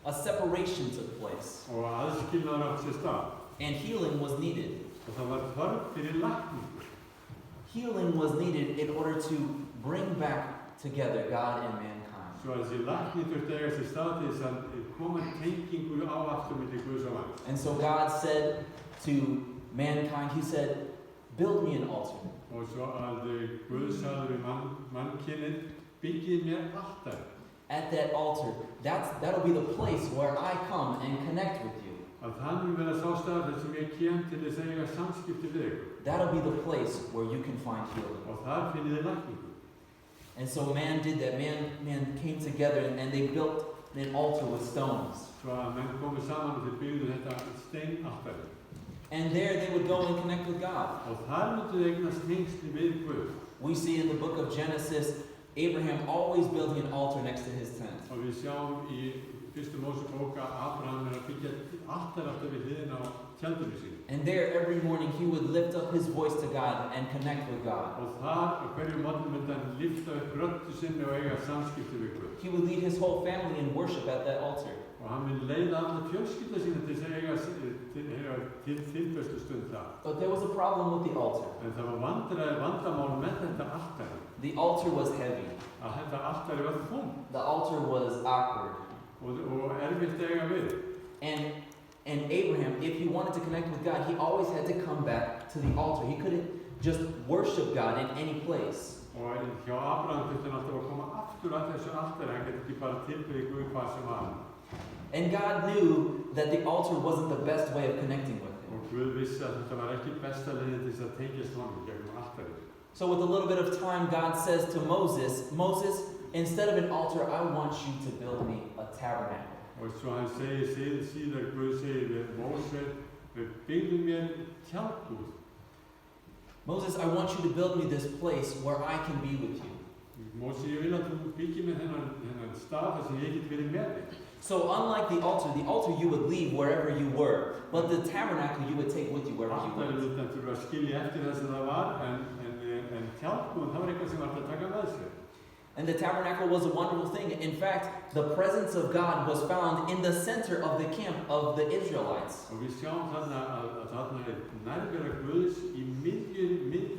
A separation took place. Og aðskilnaður átti sér stað. And healing was needed. Og það var þörf fyrir lækningu. Healing was needed in order to bring back together God and mankind. Svo að þessi lækning þurfti að eiga sér stað til þess að koma tengingu á aftur milli Guðs og manns. And so God said to mankind, He said, build me an altar. Og svo að Guð sagði við mannkynið, byggið mér altari. At that altar, that'll be the place where I come and connect with you. Að það mun vera sá staður þar sem ég kem til þess að eiga samskipti við ykkur. That'll be the place where you can find healing. Og þar finnið þið lækningu. And so man did that. Man came together and they built an altar with stones. Svo að menn komu saman og þeir byggðu þetta steinaltari. And there they would go and connect with God. Og þar myndu þið eignast tengsl við Guð. We see in the book of Genesis, Abraham always building an altar next to his tent. Og við sjáum í fyrstu Mósebók að Abraham að byggja altari alltaf við hliðina á tjaldinu sínu. And there every morning he would lift up his voice to God and connect with God. Og þar hverju morgun myndi hann lyfta upp röddu sinni og eiga samskipti við Guð. He would lead his whole family in worship at that altar. Og hann myndi leiða alla fjölskylda sína til þess að eiga til tilbestu stund þar. But there was a problem with the altar. En það var vandamál með þetta altari. The altar was heavy. Að þetta altari var þung. The altar was awkward. Og erfitt að eiga við. And Abraham, if he wanted to connect with God, he always had to come back to the altar. He couldn't just worship God in any place. Og hjá Abraham þurfti hann alltaf að koma aftur að þessu altari. Hann geti ekki bara tilbyrði Guð hvað sem var. And God knew that the altar wasn't the best way of connecting with him. Og Guð vissi að þetta var ekki besta leiðin til þess að tengjast honum gegnum altari. So with a little bit of time, God says to Moses, instead of an altar, I want you to build me a tabernacle. Og svo hann segir síðar, Guð segir við Móse, byggðu mér tjaldbúð. Moses, I want you to build me this place where I can be with you. Móse, ég vil að þú byggir mér þennan stað þar sem ég get verið með þig. So unlike the altar you would leave wherever you were, but the tabernacle you would take with you wherever you went. Altari myndi þurfa að skilja eftir það sem það var, en tjaldbúðin, það var eitthvað sem var að taka með sér. And the tabernacle was a wonderful thing. In fact, the presence of God was found in the center of the camp of the Israelites. Og við sjáum þarna að þarna nærvera Guðs í miðri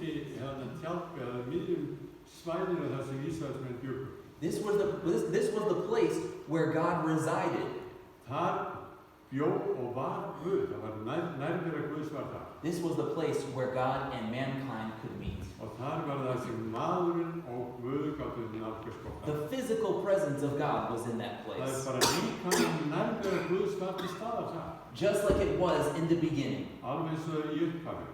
svæðinu þar sem Ísraelsmenn bjuggu. This was the place where God resided. Þar bjó og var Guð. Það var nærvera Guðs var þar. This was the place where God and mankind could meet. Og þar var það sem maðurinn og Guð gátu nálgast hvort annað. The physical presence of God was in that Það place. bara líkamlega nærvera Guðs var til staðar þar. Just like it was in the beginning. Alveg eins og í upphafi.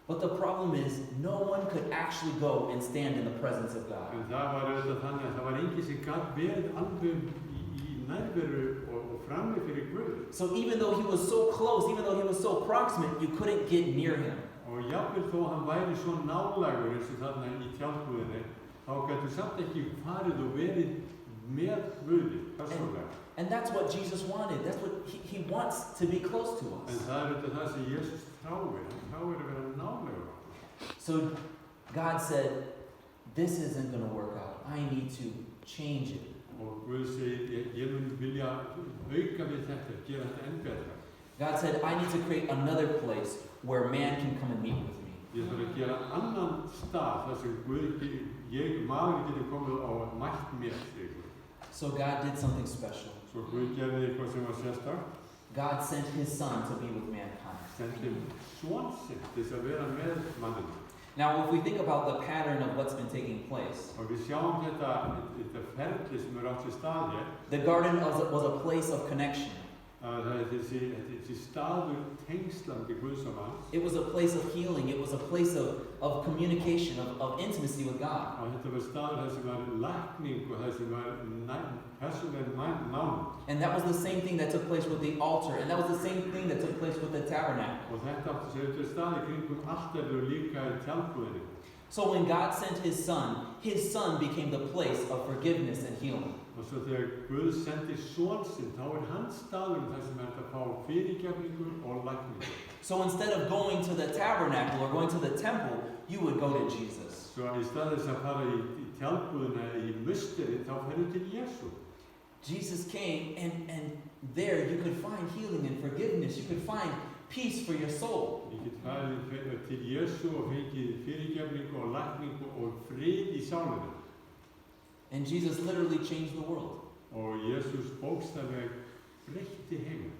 But the problem is, no one could actually go and stand in the presence of God. En það var auðvitað þannig að það var enginn sem gat verið alveg í nærveru og frammi fyrir Guð. So even though he was so close, even though he was so proximate, you couldn't get near him. Og jafnvel þó hann væri svo nálægur eins og þarna í tjaldbúðinni, þá gætu samt ekki farið og verið með Guði persónulega. And that's what Jesus wanted. That's what he wants to be close to En us. það auðvitað það sem Jesus þráir. Hann þráir að vera nálægur. So God said, this isn't going to work out. I need to change it. Og Guð segir, ég mun vilja auka við þetta, gera þetta enn betra. God said, I need to create another place where man can come and meet with me. Ég þarf að gera annan stað þar sem maður getur komið og mætt mér, segir Guð. So God did something special. Svo Guð gerði eitthvað sem var sérstakt. God sent his son to be with mankind. Sendi son sinn til þess að vera með manninu. Now, if we think about the pattern of what's been taking place, Og við sjáum þetta ferli sem átt sér stað hér. the garden was a place of connection. Það þessi staður tengslandi Guðs og manns. It was a place of healing. It was a place of communication, of intimacy with God. Og þetta var staður þar sem var lækning og þar sem var persónuleg nánd. And that was the same thing that took place with the altar. And that was the same thing that took place with the tabernacle. Og þetta átti sér þetta staði kringum altarið og líka í tjaldbúðinni. So when God sent his son became the place of forgiveness and healing. Og svo þegar Guð sendi son sinn, þá hans staður þar sem að fá fyrirgefningu og lækningu. So instead of going to the tabernacle or going to the temple, you would go to Jesus. Svo í stað þess að fara í tjaldbúðina í musteri, þá ferðu til Jesú. Jesus came, and there you could find healing and forgiveness. You could find peace for your soul. Ég get farið til Jesú og fengið fyrirgefningu og lækningu og frið í sálinu. And Jesus literally changed the world. Og Jesús bókstaflega breytti heiminn.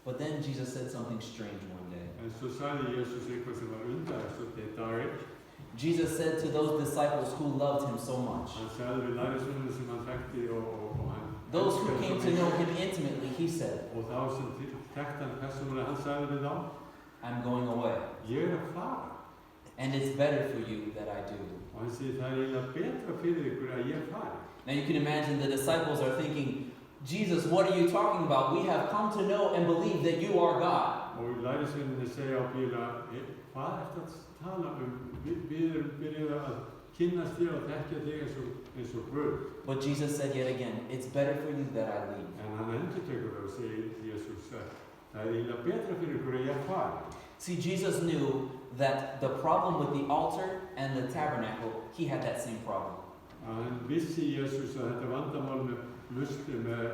But then Jesus said something strange one day. En svo sagði Jesús eitthvað sem var undarlegt einn daginn. Jesus said to those disciples who loved him so much, Hann sagði við lærisveinana sem hann þekkti og hann those who came to know him intimately, he said, og þá sem þekkti hann persónulega, hann sagði við þá, I'm going away, ég að fara. and it's better for you that I do. Og hann segir, það eiginlega betra fyrir ykkur að ég fari. Now you can imagine the disciples are thinking, Jesus, what are you talking about? We have come to know and believe that you are God. Og lærisveinarnir segja á bíla, hvað ertu að tala Við erum byrjuð að kynnast þér og þekkja þig eins og Guð. But Jesus said yet again, it's better for you that I leave. En hann endurtekur það og segir Jesús, það eiginlega betra fyrir ykkur að ég fari. See, Jesus knew that the problem with the altar and the tabernacle, he had that same problem. Hann vissi Jesús að þetta vandamál með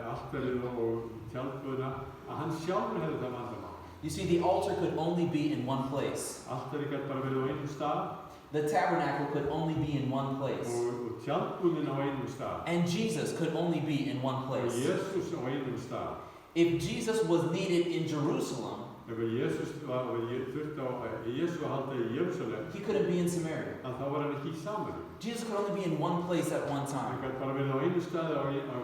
altarið og tjaldbúðina, að hann sjálfur hefði það vandamál. You see, the altar could only be in one place. Altarið gæti bara verið á einum stað. The tabernacle could only be in one place. Og tjaldbúðin á einum stað. And Jesus could only be in one Og place. Jesús á einum stað. If Jesus was needed in Jerusalem, Ef Jesús þurfti á Jesú að halda í Jerúsalem, he couldn't be in Samaria. þá var hann ekki í Samaríu. Jesus could only be in one place at one Hann time. gæti bara verið á einu staði á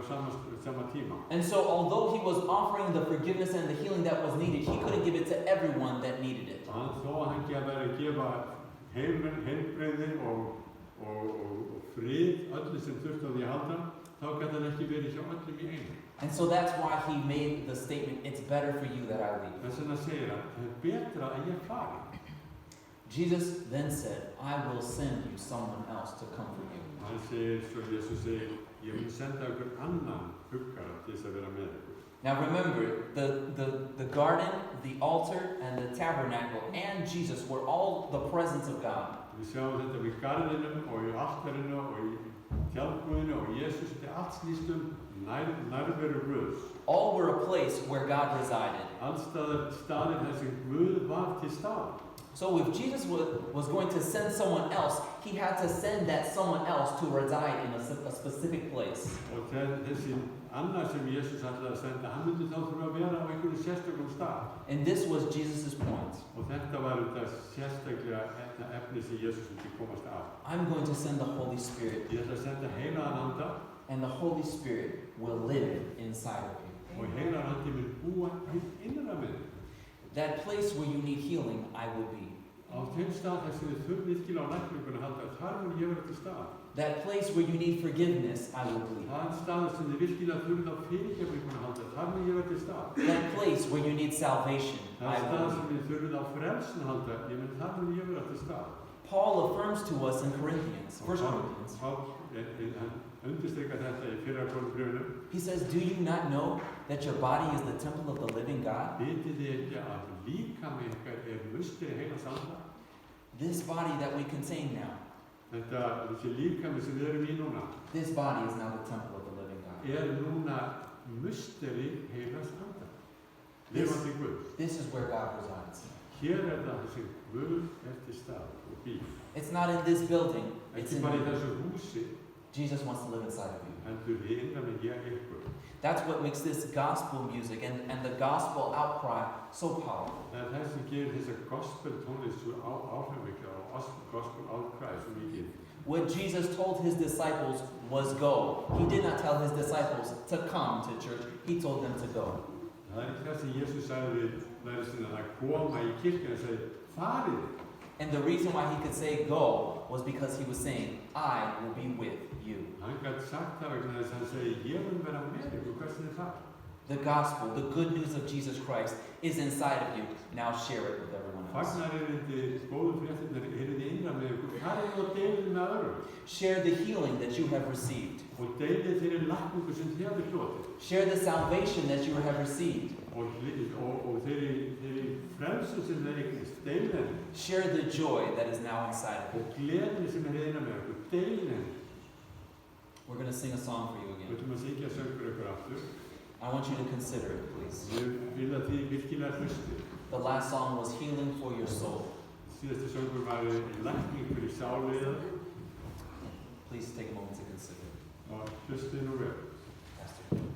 sama tíma. And so although he was offering the forgiveness and the healing that was needed, he couldn't give it to everyone that needed it. Þó að hann verið að gefa heilbrigði og frið öllu sem þurfti á því að halda, þá gæti hann ekki verið hjá öllum í einu. And so that's why he made the statement, it's better for you that I leave. Þess vegna segir hann, það er betra að ég fari. Jesus then said, I will send you someone else to come for you. Hann segir, svo Jesús segir, ég mun senda ykkur annan huggara til þess að vera með ykkur. Now remember, the garden, the altar, and the tabernacle, and Jesus were all the presence of God. Við sjáum þetta við garðinum og í altarinu og í tjaldbúðinu og Jesús, þetta allt snýst nærveru Guðs. All were a place where God resided. Alls staðir þar sem Guð var til staðar. So if Jesus was going to send someone else, he had to send that someone else to reside in a specific place. Og þessi annar sem Jesús ætlaði að senda, hann myndi þá þurfa að vera á einhverju sérstökum stað. And this was Jesus' point. Og þetta var þetta sérstaklega þetta efni sem Jesús myndi komast af. I'm going to send the Holy Spirit, Ég ætla að senda heilagan anda and the Holy Spirit will live inside of you. og heilagan andi mun búa innra með þig. That place where you need healing, I will be. Á þeim stað þar sem þið þurfum virkilega á lækningunni að halda, þar mun ég vera til stað. That place where you need forgiveness, I will be. Það staður sem þið virkilega þurfum á fyrirgefningunni að halda, þar mun ég vera til stað. That place where you need salvation, Það I stað will sem be. þið þurfum á frelsun að halda, þar mun ég vera til stað. Paul affirms to us in Corinthians, 1 Corinthians. Hann undirstrikar þetta í fyrra Korinthbréfinu. He says, do you not know that your body is the temple of the living God? Vitið þið ekki að líkami ykkar musteri heilans anda? This body that we contain now, Þessi líkami sem við erum í núna, this body is now the temple of the living God. núna musteri heilans anda. Lifandi Guð. This is where God resides. Hér það þessi Guð til stað og býr. It's not in this building, it's Ekki in bara í you. þessu húsi, Jesus wants to live inside of you. heldur við innan með ég ykkur. That's what makes this gospel music and the gospel outcry so powerful. Það sem gerir þessa gospel tónlist svo áhrifamikla og gospel outcry svo mikið. What Jesus told his disciples was go. He did not tell his disciples to come to church. He told them to go. Það ekki það sem Jesús sagði við lærisveinana að koma í kirkjuna og sagði, farið. And the reason why he could say go was because he was saying, I will be with you. Hann gæti sagt það vegna þess að hann segi, ég mun vera með ykkur, hvert sem þið farið. The gospel, the good news of Jesus Christ is inside of you. Now share it with everyone else. Fagnaririndi, góðu fréttirnar, þið innra með ykkur, farið og deilið með öðrum. Share the healing that you have received. Og deilið þeirri lækningu sem þið hafið hlotið. Share the salvation that you have received. Og þeirri frelsu sem þið eignist, deilið henni. Share the joy that is now inside of you. Og gleðinni sem innra með ykkur, deilið henni. We're going to sing a song for you Við again. ætlum að syngja söngur ykkur aftur. I want you to consider it, please. Ég vil að þið virkilega hlusti. The last song was Healing for Your Soul. Síðasti söngur var lækning fyrir sáliða. Please take a moment to consider it. Og hlustið nú vel. Pastor.